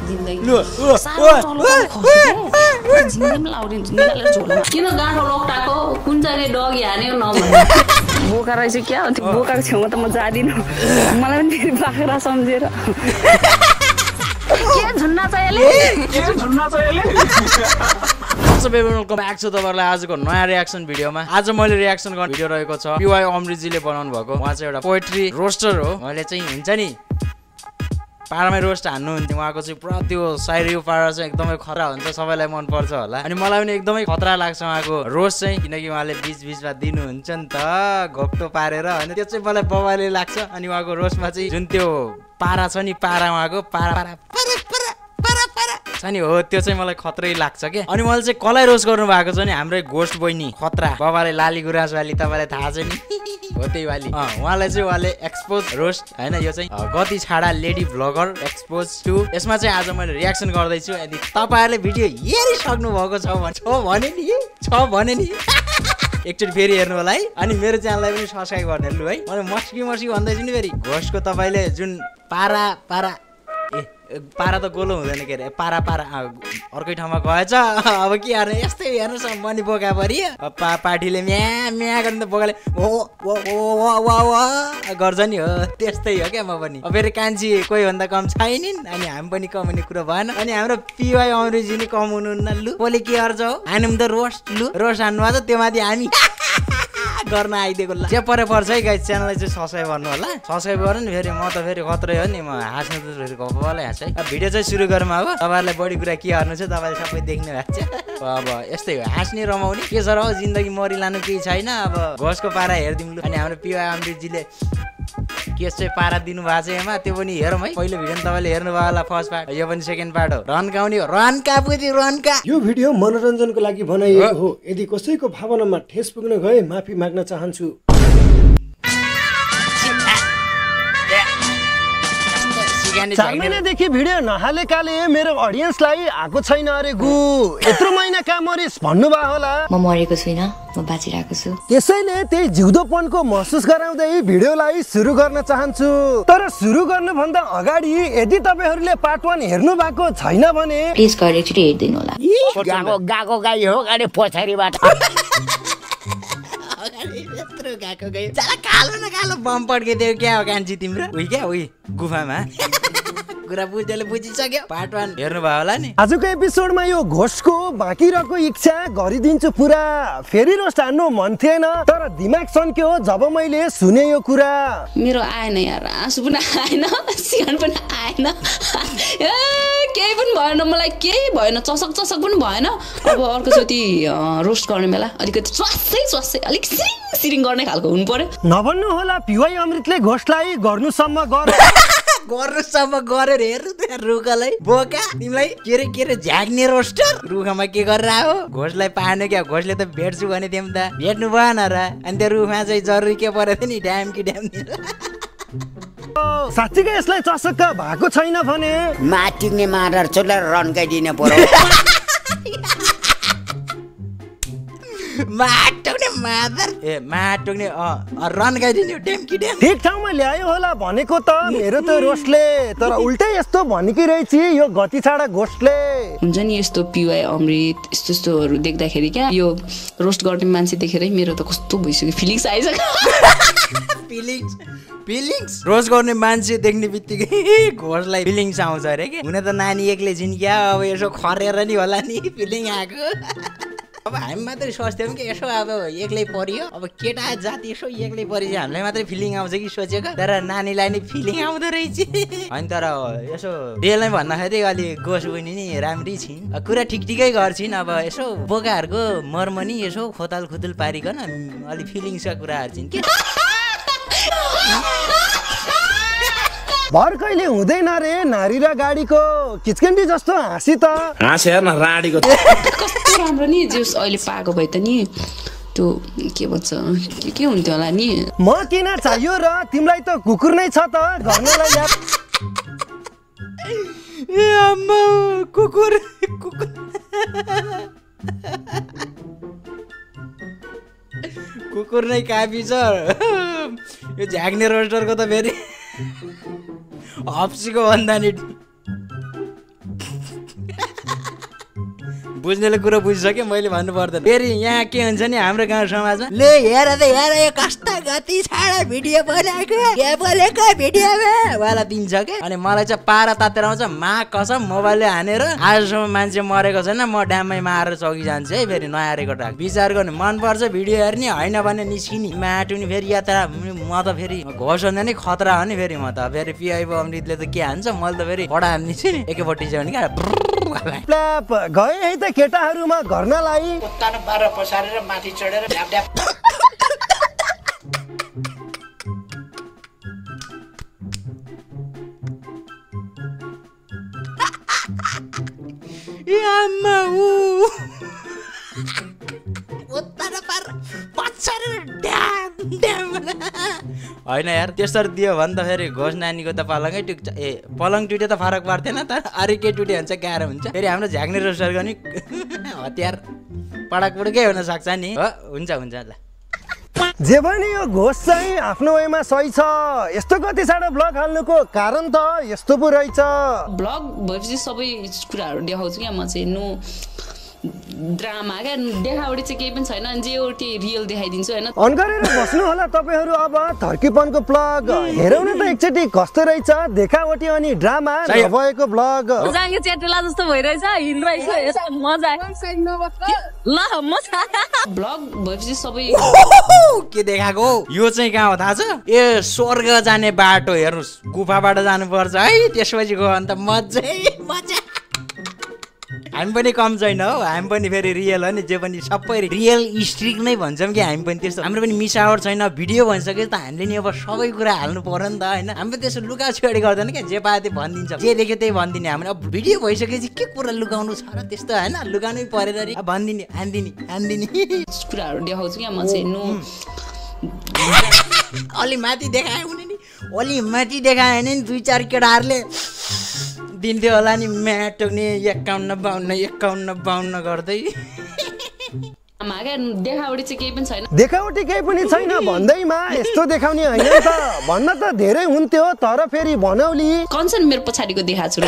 जिन्दगी लु जिन्दगीमा लाउदिन्छु निकालेर झोलामा किन गाँठो लोक्टाको कुन चाहिँ डगी हान्यो नभन्नु बोका रहेछ क्या हो त्यो बोकाको छेउमा त म जादिनँ मलाई पनि फेरि बाख्रा सम्झेर के झुन्ना चाहियो वेलकम ब्याक छ तपाईहरुलाई आजको नयाँ रियाक्सन भिडियोमा। आज मैले रियाक्सन गर्ने भिडियो रहेको छ PY अमृतजीले बनाउनु भएको। उहाँ चाहिँ एउटा पोएट्री रोस्टर हो। मैले चाहिँ हुन्छ नि पारामै रोस्ट हान्नुहुन्थ्यो। उहाँको चाहिँ पुरा त्यो शायरी पारा चाहिँ एकदमै खतरा हुन्छ, सबैलाई मन पर्छ होला। अनि मलाई पनि एकदमै खतरा लाग्छ उहाँको रोस्ट चाहिँ, किनकि उहाँले बीच बीचमा दिनुहुन्छ नि त घोप्टो पारेर हैन, त्यो चाहिँ मलाई बवाले लाग्छ। अनि उहाँको रोस्टमा चाहिँ जुन त्यो पारा छ नि, पारा उहाँको पारा छ नि, हो त्यो चाहिँ मलाई खतरै लाग्छ के। अनि मैले चाहिँ कसलाई रोस्ट गर्नु भएको छ नि, हाम्रै घोस्ट बहिनी खतरा बाबाले लाली गुराँस वाली, तपाईलाई थाहा छ नि हो त्यही वाली। उहाँलाई चाहिँ उहाँले एक्सपोज रोस्ट हैन, यो चाहिँ गति छाडा लेडी भ्लगर एक्सपोज टु। यसमा चाहिँ आज मैले रियाक्सन गर्दैछु। यदि तपाईहरुले भिडियो हेरिसक्नु भएको छ भने नि एकचोटि फेरि हेर्नु होला है। अनि मेरो च्यानललाई पनि सब्स्क्राइब गर्ने लु है। मैले मस्की भन्दैछु नि फेरि। घोस्टको तपाईले जुन पारा त गोलो हुँदैन के अरे, पारा अर्कै ठाउँमा गएछ। अब के हेर्नु, यस्तै हेर्नुहोस् मनी बोका परि पार्टीले म्या म्या गर्ने त बोकाले गर्छ नि, हो त्यस्तै हो क्या। म पनि फेरि कान्छी कोही भन्दा कम छैनिन्, अनि हामी पनि कम हुने कुरो भएन। अनि हाम्रो PY अमृतजी नि कम हुनुहुन्न। लु पोले के गर्छ हो, हान्यौँ त रोस्ट। लु रोस्ट हान्नु भएको छ, त्यो माथि हामी गर्न आइदिएको ल। जे परे पर्छ है गाइस, च्यानललाई चाहिँ सब्स्क्राइब गर्नु होला। सब्स्क्राइब गर्नु नि, फेरि म त फेरि खत्रै हो नि, म हाँस्नु त फेरि गफवालै हाँस है। अब भिडियो चाहिँ सुरु गरौँ। अब तपाईहरुलाई बढी कुरा के गर्नु छ, तपाईले सबै देख्नु भएको छ। अब यस्तै हो, हाँस्ने रमाउने के छ र हो, जिन्दगी मरि लानु केही छैन। अब घोसको पारा हेर्दिउँ लु। अनि हाम्रो PY अमृतजीले के चाहिँ पारा दिनु भएको छ यसमा, त्यो पनि हेरौँ है। पहिलो भिडियो तपाईले हेर्नु भयो होला फर्स्ट पार्ट, यो पनि सेकेन्ड पार्ट हो। रनकाउने हो, रनका बुझी रनका। यो भिडियो मनोरञ्जनको लागि बनाइएको हो। यदि कसैको भावनामा ठेस पुग्न गए माफी माग्न चाहन्छु। चार महिनादेखि भिडियो नहालेकाले मेरो अडियन्सलाई आएको छैन अरे गु। यत्रो महिना कहाँ मरिस भन्नुभयो होला। म मरेको छुइनँ, म बाँचिरहेको छु। त्यसैले त्यही जिउँदोपनको महसुस गराउँदै भिडियोलाई सुरु गर्न चाहन्छु। तर सुरु गर्नुभन्दा अगाडि यदि तपाईहरुले पार्ट 1 हेर्नु भएको छैन भने प्लिज गएर एकचोटि हेरिदिनु होला। गाको गाई हो, गाडी पछाडीबाट गएको गयो चला कालो न कालो बम पड्किदियो क्या हो कान्छी तिम्रो। उही क्या उही गुफामा कुरा बुझ्दैले बुझिसक्यो। पार्ट 1 हेर्नु भयो होला नि। आजको एपिसोडमा यो घोस्टको बाँकी रहेको इच्छा गरिदिन्छु पुरा। फेरि रोस्ट हान्नु मन थिएन, तर दिमाग सन्क्यो जब मैले सुने यो कुरा। मेरो आएन यार, आँसु पनि आएन, सिगान पनि आएन, केही पनि भएन, मलाई केही भएन, चसक पनि भएन। अब अर्कोचोटि रोस्ट गर्ने बेला अलिकति स्वास्सै अलिक सिरिङ गर्ने खालको हुनु पर्यो। नभन्नु होला PY अमृतले घोस्टलाई गर्नुसम्म गरेर हेर्नु त रुखलाई बोका। तिमीलाई के रे झ्याग्ने रोस्टर रुखमा के गरेर आयो। घोसलाई पाएन क्या, घोसले त भेट्छु भने तिमी त भेट्नु भएन र। अनि त्यो रुखमा चाहिँ जरुरी के परेको थियो नि, ड्याम साँच्चीकै यसलाई चसक्क भएको छैन भने माटिक्ने मारेर चोला रन्काइदिने पर्यो। माटोक्ने रन्काइदिने ड्यामकी ड्याम। ठिक ठाउँमा ल्यायो होला भनेको त मेरो त रोस्टले, तर उल्टै यस्तो भनेकै रहेछ यो गति छाडा घोस्टले। हुन्छ नि यस्तो PY अमृत यस्तोहरू देख्दाखेरि क्या, यो रोस्ट गर्ने मान्छे देखेर मेरो त कस्तो भइसक्यो, फिलिङ्स आइसक्यो। फिलिङ्स रोस्ट गर्ने मान्छे देख्ने बित्तिकै घोसलाई फिलिङ्स आउँछ अरे के। हुन त नानी एक्लै झिन्क्या, अब यसो खरेर नि होला नि फिलिङ आएको। अब हामी मात्रै सोच्थ्यौँ कि यसो अब एक्लै परियो, अब केटा जाति यसो एक्लै परिछ हामीलाई मात्रै फिलिङ आउँछ कि सोचेको, तर नानीलाई नि फिलिङ आउँदो रहेछ। अनि तर यसो डेलमै भन्दाखेरि अलि गोस बहिनी नि राम्रै छिन्, कुरा ठिकै गर्छिन्। अब यसो बोकाहरूको मर्म नि यसो खोताल खुतुल पारिकन अलि फिलिङ्सका कुराहरू छिन् के। भर कहिले हुँदैन रे नारी र गाडीको किचकन्डी जस्तो हाँसी त हाँस हेर्न राडीको कस्तो राम्रो नि जुस अहिले पाएको भए त नि त्यो के भन्छ के हुन्थ्यो होला नि। म किन चाहियो र, तिमीलाई त कुकुर नै छ त घरलाई ल्याप। ए अम्मा कुकुर कुकुर नै काफी छ। यो झ्याग्ने रोस्टरको त फेरि हप्सीको भन्दा नि बुझ्नेले कुरो बुझिसक्यो मैले भन्नु पर्दैन फेरि यहाँ के हुन्छ नि हाम्रो गाउँ समाजमा ले हेर त हेर यो कस्तो गति छाडा भिडियो बनाएको के बोलेको भिडियोमा वाला दिन्छ के अनि मलाई चाहिँ पारा तातेर आउँछ मा कसम मोबाइलले हानेर आजसम्म मान्छे मरेको छैन म ड्याममै मारेर चौकी जान्छु है फेरि नयाँ रेकर्ड राख विचार गर्नु मनपर्छ भिडियो हेर्ने होइन भने निस्किने माटुनी फेरि यात्रा म त फेरि घोष भन्दा नि खतरा हो नि फेरि म त फेरि पिआई अमृतले त के हान्छ मैले त फेरि बडा हान्दिन्छु नि एकैपट्टि चाहिँ क्या गए है त केटाहरूमा घर नलाई कुत्तानो बाह्र पसारेर माथि चढेर ढ्याप ढ्याप आमा होइन यार त्यसरी दियो भने त फेरि घोष नानीको त पलङै टुक्छ ए पलङ टुटे त फरक पर्दैन तर अरू के टुटे हुन्छ गाह्रो हुन्छ फेरि हाम्रो झाग्ने रोसर गर्ने हतियार पडक पुडकै हुन सक्छ नि हो हुन्छ हुन्छ ल जे पनि यो घोष चाहिँ आफ्नो वेमा सही छ यस्तो कति साह्रो ब्लग हाल्नुको कारण त यस्तो पो रहेछ ब्लग भएपछि सबै कुराहरू देखाउँछु क्या म चाहिँ नो ड्रामा क्या देखावटी चाहिँ केही पनि छैन जे एउटै रियल देखाइदिन्छु होइन अन गरेर बस्नु होला तपाईँहरू अब थर्कीपनको ब्लग हेरौँ न त एकचोटि कस्तो रहेछ देखावटी अनि ड्रामा नभएको ब्लग जाङ्गे च्याटेला जस्तो भइरहेछ हिँड्रहेछ मजा ल म ब्लग भएपछि सबै के देखाएको यो चाहिँ कहाँ हो थाहा छ ए स्वर्ग जाने बाटो हेर्नुहोस् गुफाबाट जानुपर्छ है त्यसपछि गयो भने त मजा हामी पनि कम छैन हो हामी पनि फेरि रियल हो नि जे पनि सबै रियल स्ट्रिक नै भन्छौँ कि हामी पनि त्यस्तो हाम्रो पनि मिसावट छैन भिडियो भनिसक्यो त हामीले नि अब सबै कुरा हाल्नु पर्यो नि त होइन हामी पनि त्यसो लुका छोडी गर्दैन क्या जे पाए त्यो भनिदिन्छ जे देख्यो त्यही भनिदिने हामीले अब भिडियो भइसकेपछि के कुरा लुकाउनु छ र त्यस्तो होइन लुकाउनै परेर नि भनिदिने हान्दिने कुराहरू देखाउँछु क्या म चाहिँ नो अलि माथि देखायो भने नि अलि माथि देखायो भने नि 2-4 केटाहरूले दिन्थ्यो होला नि म्याट टोक्ने 51-52 गर्दै देखावटी चाहिँ केही पनि छैन देखावटी केही पनि छैन भन्दैमा यस्तो देखाउने होइन त भन्न त धेरै हुन्थ्यो तर फेरि बनौली कन्सर्न मेरो पछाडिको देखाएको छु र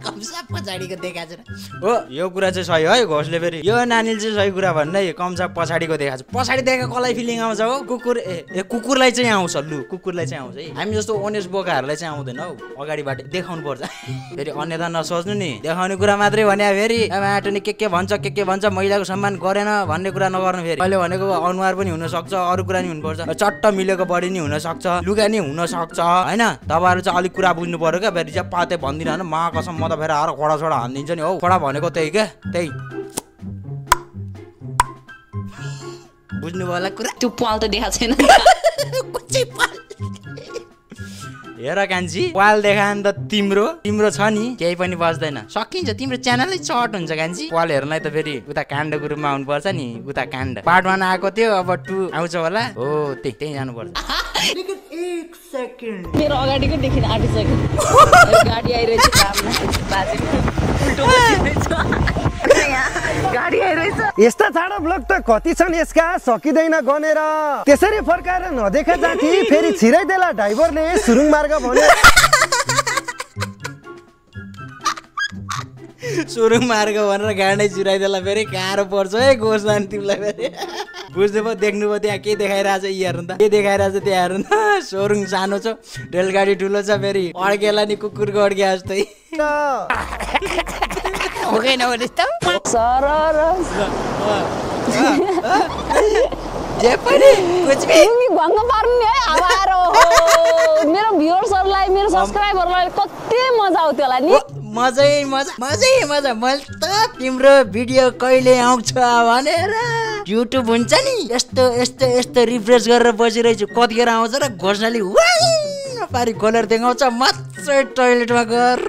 कम्सा पछाडिको देखाएको छु हो यो कुरा चाहिँ सही है घोषले फेरि यो नानीले चाहिँ सही कुरा भन्दै कम्सा पछाडिको देखाएको छु पछाडि देखाएको कसलाई फिलिङ आउँछ हो कुकुर ए कुकुरलाई चाहिँ आउँछ लु कुकुरलाई चाहिँ आउँछ है हामी जस्तो ओनेस बोकाहरूलाई चाहिँ आउँदैन हौ अगाडिबाट देखाउनु पर्छ फेरि अन्यथा नसोच्नु नि देखाउने कुरा मात्रै भने फेरि माटो नि के भन्छ महिलाको सम्मान गरेन भन्ने कुरा नगर्नु फेरि अहिले भनेको अनुहार पनि हुनसक्छ अरू कुरा नि हुनुपर्छ चट्ट मिलेको बडी नि हुनसक्छ लुगा नि हुनसक्छ होइन तपाईँहरू चाहिँ अलिक कुरा बुझ्नु पर्यो क्या फेरि चाहिँ पाते भन्दिनँ होइन मा कसम म त फेरि आएर खोडा छोडा हानिदिन्छ नि हौ खोडा भनेको त्यही क्या त्यही बुझ्नु होला कुरा त्यो पाल त देखाएको छैन हेर कान्छी पाल देखा नि त तिम्रो छ नि केही पनि बस्दैन सकिन्छ तिम्रो च्यानलै चट हुन्छ कान्छी पाल हेर्नलाई त फेरि उता काण्डको रूपमा आउनुपर्छ नि उता काण्ड पार्ट 1 आएको थियो अब 2 आउँछ होला हो त्यही जानुपर्छ मेरो अगाडिको देखिन आँटिसक्यो गाडी आइरहेछ गाडी आइरहेछ यस्ता छाडा ब्लग त कति छन् यसका सकिँदैन गनेर त्यसरी फर्काएर नदेखा जाति फेरि छिराइदेला ड्राइभरले सुरुङ मार्ग भन्यो सुरुङ मार्ग भनेर गाडी छिराइदेला फेरि गाह्रो पर्छ है गोस जाने तिमीलाई फेरि बुझ्नुभयो देख्नुभयो त्यहाँ के देखाइरहेछ यी हेर्नु त के देखाइरहेछ त्यहाँ हेर्नु त सोरुङ सानो छ रेलगाडी ठुलो छ फेरि अड्केला नि कुकुरको अड्के जस्तै जे पनि भङ्ग पार्ने है आवारो मेरो भ्युअर्सहरुलाई मेरो सब्स्क्राइबरलाई कति मजा आउँथ्यो होला नि मजा मैले त तिम्रो भिडियो कहिले आउँछ भनेर युट्युब हुन्छ नि यस्तो रिफ्रेश गरेर बसिरहेछु कतिखेर आउँछ र घोषणाले पारी खोलेर देखाउँछ मात्रै टोइलेटमा गएर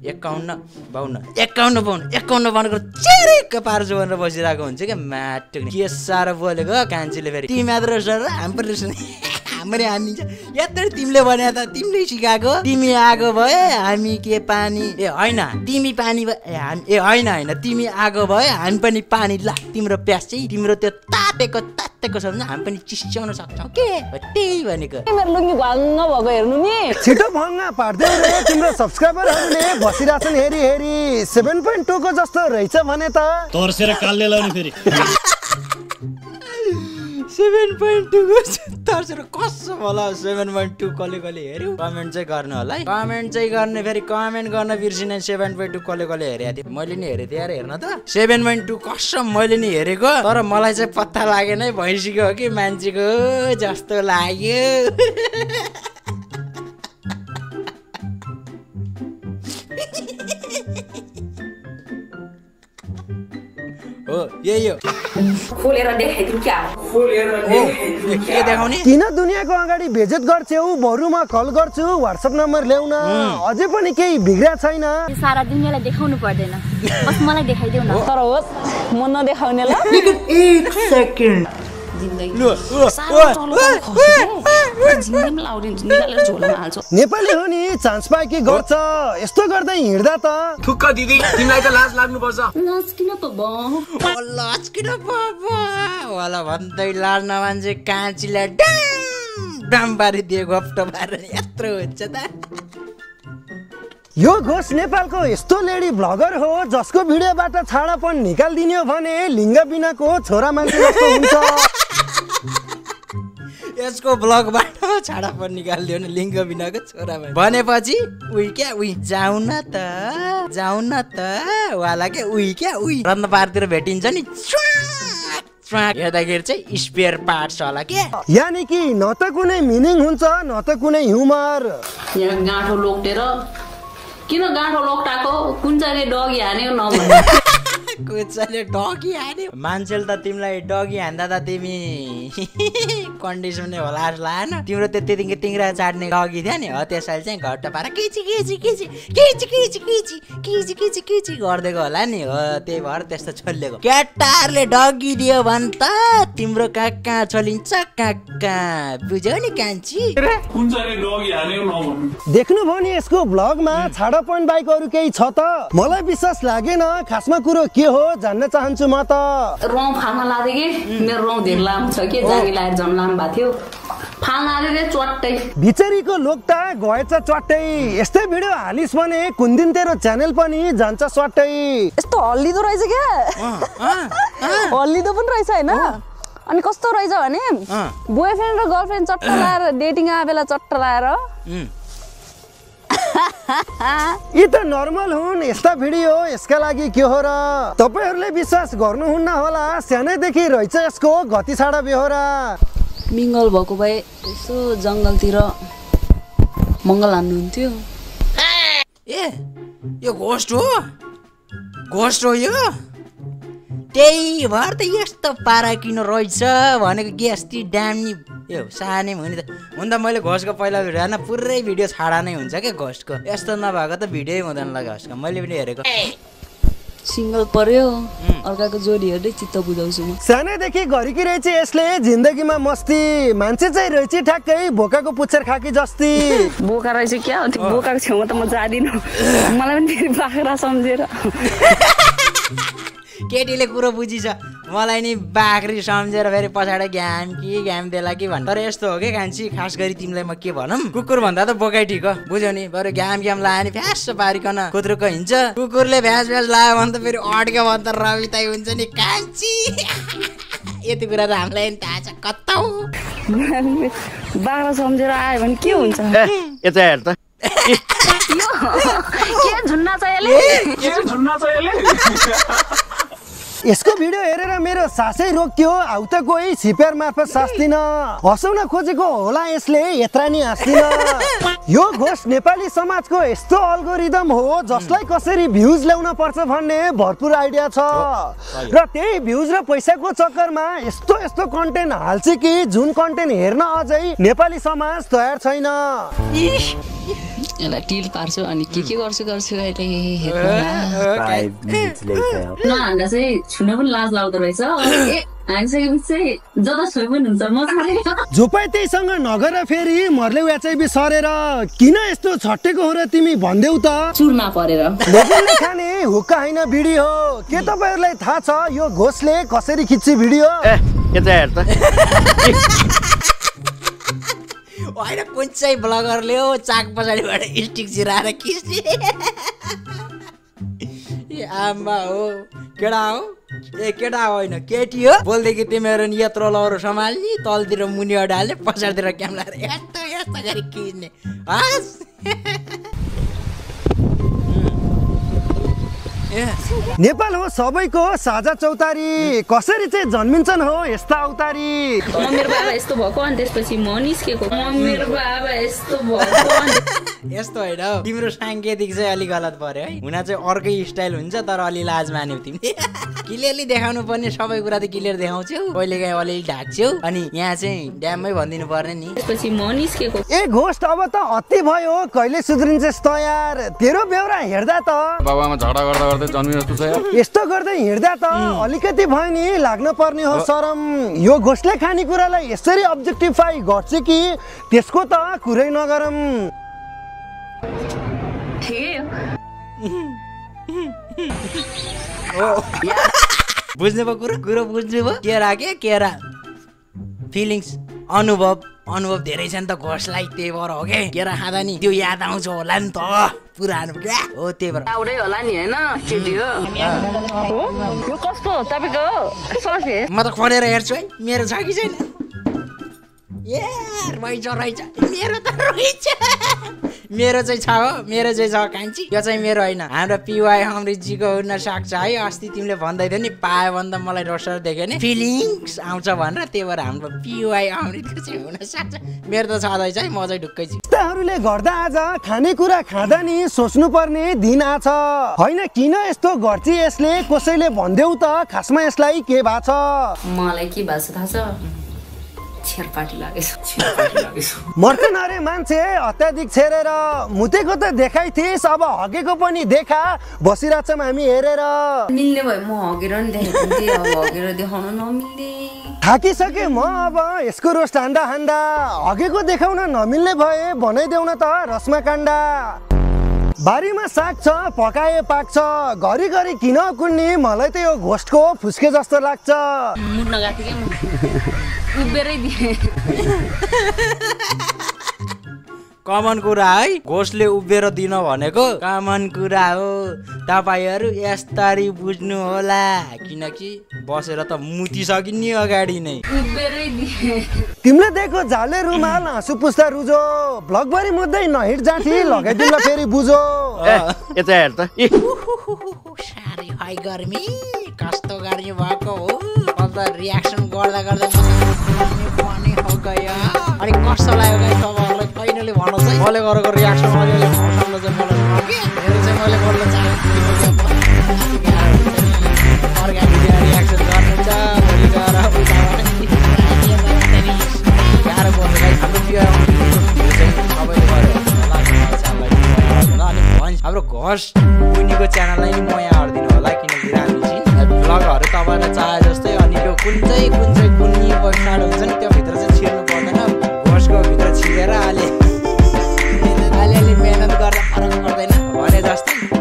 51-52 चेरेक पार्छु भनेर बसिरहेको हुन्छ क्या माटो के साह्रो बोलेको कान्छीले फेरि ती मात्र सर हामी पनि हाम्रै हानिन्छ यत्रो तिमीले भने त तिमीले सिकाएको तिमी आगो भए हामी के पानी ए होइन तिमी पानी ए होइन तिमी आगो भए हामी पनि पानी ल तिम्रो प्यास चाहिँ तिम्रो त्यो तातेको छ भने हामी पनि चिस्याउन सक्छौ के त्यही भनेको मेरो लुङ्गी भङ्ग भएको हेर्नु नि छिटो भङ्ग पार्दै रे तिम्रो सब्स्क्राइबरहरूले बसिरहेछन् हेरी 7.2 को जस्तो रहेछ भने त तर्सेर कालले लाउने फेरि 7.2 को तर्सेर कसो होला 7.2 कले हेर्यो कमेन्ट चाहिँ गर्नु होला है कमेन्ट चाहिँ गर्ने फेरि कमेन्ट गर्न बिर्सिने 7.2 कले हेरेको थिएँ मैले नि हेरेको थिएँ हेर्न त 7.2 कसम मैले नि हेरेको तर मलाई चाहिँ पत्ता लागेन है भैँसीको हो कि मान्छेको जस्तो लाग्यो हो यही हो खोलेर देखाइदिउँ क्या के देखाउने किन दुनियाँको अगाडि बेइज्जत गर्छौ बरु म कल गर्छु व्हाट्सएप नम्बर ल्याउन अझै पनि केही बिग्रिया छैन सारा दुनियाँलाई देखाउनु पर्दैन बस मलाई देखाइदेऊ न तर होस् म नदेखाउने ल एक सेकेन्ड नेपाली हो नि चान्स पाए के गर्छ यस्तो गर्दै हिँड्दा त थुक्क दिदी तिमीलाई त लाज लाग्नुपर्छ लाज किन त वाला भन्दै लाज नमान्छे काँचीलाई डाम पारिदिए गफ्ट पारेर यत्रो हुन्छ त यो घोष नेपालको यस्तो लेडी ब्लगर हो जसको भिडियोबाट छाडापन निकालिदिने हो भने लिङ्ग बिनाको छोरा मान्छे जस्तो हुन्छ यसको ब्लगबाट छाडापन निकालिदियो भने लिङ्ग बिनाको छोरा मान्छे भनेपछि उही जाउँ न त वाला के उही रत्न पारतिर भेटिन्छ नि हेर्दाखेरि चाहिँ स्पेयर पार्ट्स होला के यानि कि न त कुनै मिनिङ हुन्छ न त कुनै ह्युमर यहाँ गाँठो लोक्टेर किन गाँठो लोक्टाको कुन चाहिँ डगी हान्यो नभन्नु कुचाले डगी हान्यो मान्छेले त तिमीलाई डगी हान्दा त तिमी कन्डिसनै होला जस्तो लागेन तिम्रो त्यति तिङ्रा चाट्ने डगी थियो नि हो त्यसैले चाहिँ घट्ट पाएर किची गरिदिएको होला नि हो त्यही भएर त्यस्तो छोलिएको केटाहरूले डगी दियो भने त तिम्रो कहाँ छोलिन्छ कहाँ बुझ्यौ नि कान्छी देख्नुभयो नि यसको ब्लगमा छाडापन बाइक अरू केही छ त मलाई विश्वास लागेन खासमा कुरो के हो जान्न चाहन्छु म त रौँ फाल्न लाँदै कि मेरो रौँ धेरै लामो छ कि जागी लाएर झन् लामो भएको थियो फाल्न लाँदै रे चट्टै बिचरीको लोकटा गएछ चट्टै यस्तै भिडियो हालिस् भने कुन दिन तेरो च्यानल पनि जान्छ सट्टै यस्तो हल्लिदो रहेछ क्या हल्लिदो पनि रहेछ होइन अनि कस्तो रहेछ भने बोयफ्रेन्ड र गर्लफ्रेन्ड चट्ट लाएर डेटिङ आए बेला चट्ट लाएर यी त नर्मल हुन् यस्ता भिडियो यसका लागि के हो र तपाईहरुले विश्वास गर्नुहुन्न होला सानैदेखि रहेछ यसको गति छाडा बेहोरा मिङ्गल भएको भए यसो जङ्गलतिर मङ्गल हान्नुहुन्थ्यो ए यो घोस्ट हो यो त्यही भएर त यस्तो पारा किन रहेछ भनेको ग्यास्टी ड्याम्नी यो सानै हुने त हुन त मैले घोषको पहिला भिडियो हेर्न पुरै भिडियो छाडा नै हुन्छ क्या घोषको यस्तो नभएको त भिडियो हुँदैन ल घोषको मैले पनि हेरेको सिङ्गल पर्यो अर्काको जोडी हेर्दै चित्त बुझाउँछु म सानैदेखि गरेकी रहेछ यसले जिन्दगीमा मस्ती मान्छे चाहिँ रहेछ ठ्याक्कै बोकाको पुच्छर खाकी जस्ती बोका रहेछ क्या त्यो बोकाको छेउमा त म जादिनँ मलाई पनि फेरि बाख्रा सम्झेर केटीले कुरो बुझिछ मलाई नि बाख्री सम्झेर फेरि पछाडि घ्याम देला कि भन्छ तर यस्तो हो कि कान्छी खास गरी तिमीलाई म के भनौँ कुकुर भन्दा त बोकाइ ठिक हो बुझ्यौ नि बरु घ्याम लायो नि फ्यास पारिकन कुत्रुको हिँड्छ कुकुरले भ्यास लायो भने त फेरि अड्क्यो भने त रविताई हुन्छ नि कान्छी यति कुरा त हामीलाई थाहा छ कता हो बाख्रा सम्झेर आयो भने के हुन्छ के झुन्ना चाहिँ यसको भिडियो हेरेर मेरो सासै रोक्यो आउ त कोही सिपेर मार्फत सास्दिन हँसाउन खोजेको होला यसले यत्रा नि हाँस्दिन यो घोष नेपाली समाजको यस्तो अल्गोरिदम हो जसलाई कसरी भ्युज ल्याउन पर्छ भन्ने भरपुर आइडिया छ र त्यही भ्युज र पैसाको चक्करमा यस्तो कन्टेन्ट हाल्छ कि जुन कन्टेन्ट हेर्न अझै नेपाली समाज तयार छैन यसलाई टिल पार्छु अनि के गर्छु अहिले नहाँदा चाहिँ छुन पनि लाज लाग्दो रहेछ हानिसकेपछि चाहिँ जता छोइ पनि हुन्छ म झोपाइतेसँग नगर फेरि मर्ले एचआइभी सरेर किन यस्तो छट्टेको हो र तिमी भन्देऊ त चुरमा परेर लोकलले खाने हुक्का होइन बिडी हो के तपाईँहरूलाई थाहा छ यो घोषले कसरी खिच्छ भिडियो होइन कुन चाहिँ ब्लगरले हो चाक पछाडिबाट स्टिक चिराएर खिच्ने ए आमा हो केटा हो ए केटा होइन केटी हो बोलदेखि तिमीहरू नि यत्रो लौरो सम्हाल्ने तलतिर मुनि अडाल्ने पछाडितिर क्यामेरा यस्तो गरी खिच्ने हस् नेपाल हो सबैको साझा चौतारी कसरी चाहिँ जन्मिन्छन् हो यस्ता अवतारी मेरो बाबा यस्तो भएको अनि त्यसपछि म निस्केको मेरो बाबा यस्तो भएको यस्तो होइन तिम्रो साङ्केतिक चाहिँ अलिक गलत पर्यो है हुन चाहिँ अर्कै स्टाइल हुन्छ तर अलि लाज मान्यौ तिमीले क्लियरली देखाउनु पर्ने सबै कुरा त क्लियर देखाउँछौ कहिले काहीँ अलिअलि ढाक्छौ अनि यहाँ चाहिँ ड्याममै भनिदिनु पर्ने नि त्यसपछि म निस्केको ए घोस्ट अब त अति भयो कहिले सुध्रिन्छस् त यार तेरो बेहोरा हेर्दा त बाबामा झगडा गर्दा जन्मिनु जस्तो छ यार यस्तो गर्दै हिँड्दा त अलिकति भयो नि लाग्न पर्ने हो शरम यो घोषले खानेकुरालाई यसरी अब्जेक्टिफाई गर्छ कि त्यसको त कुरै नगरम बुझ्नुभयो कुरो बुझ्नुभयो केरा फिलिङ्स अनुभव धेरै छ नि त घोषलाई त्यही भएर हो क्या केरा खाँदा नि त्यो याद आउँछ होला नि त पुरानो क्या हो त्यही भएर आउँदै होला नि होइन केटी हो यो कस्तो तपाईँको म त खोलेर हेर्छु है मेरो छ कि छैन ए रहेछ मेरो चाहिँ छ हो मेरो चाहिँ छ कान्छी यो चाहिँ मेरो होइन हाम्रो पिवाई अमृतजीको हुन सक्छ है अस्ति तिमीले भन्दै थियौ नि पायो भने त मलाई रोस्टर देख्यो नि फिलिङ्स आउँछ भनेर त्यही भएर हाम्रो पिवाई अमृतको चाहिँ हुन सक्छ मेरो त छँदैछ है म चाहिँ ढुक्कै छु यस्ताहरूले गर्दा आज खानेकुरा खाँदा नि सोच्नु पर्ने दिन आछ होइन किन यस्तो गर्छ यसले कसैले भन्देऊ त खासमा यसलाई के भएको छ मलाई के भएको छ थाहा छ छेरपाटी लागेछ मर्छन् अरे मान्छे अत्याधिक छेरेर मुतेको त देखाइ थिइस् अब हगेको पनि देखा बसिरहेछौँ हामी हेरेर मिल्ने भयो म हगेर नि देखेको थिएँ अब हगेर देखाउन नमिल्ने थाकिसके म अब यसको रोस्ट हान्दा हगेको देखाउन नमिल्ने भए बनाइदेऊ न त रसमा काण्डा बारीमा साग छ पकाए पाक्छ घरि किन कुन्नी मलाई त यो घोस्टको फुस्के जस्तो लाग्छ मुड्न गएको थिएँ उभिएरै दिएँ कमन कुरा है घोषले उभिएर दिन भनेको कमन कुरा हो तपाईहरू यसरी बुझ्नु होला किनकि बसेर त मुतिसकिन् नि अगाडि नै उभिएरै दिएँ तिमीले दिएको झाले रुमाल हाँसु पुस्ता रुजो ब्लगभरि मुद्दै नहिट जाठी लगाइदिउँला फेरि बुझो यता हेर त साह्रै हाई गर्मी कस्तो गर्मी भएको हो अब त रियाक्सन गर्दा पनि हो गयो अनि कस्तो लाग्यो गाइस तपाईँहरूलाई फाइनली भन्नुहोस् है मैले गरेको रियाक्सन अलिअलि हँसाउन चाहिँ मलाई मेरो चाहिँ मैले गर्न चाहेको अर्को रियाक्सन गर्नुहुन्छ भोलि गएर गाह्रो पर्छ गाइस हाम्रो हाम्रो घोष उनीको च्यानललाई नि म यहाँ हालिदिनु होला किनकि राम्रो ब्लगहरू तपाईँलाई चाहे जस्तै अनि त्यो कुन चाहिँ कुन्नी वेबसाइट हुन्छ नि त्योभित्र चाहिँ छिर्नु पर्दैन घोषको भित्र छिरेर अलिअलि मेहनत गर्दा फरक पर्दैन भने जस्तै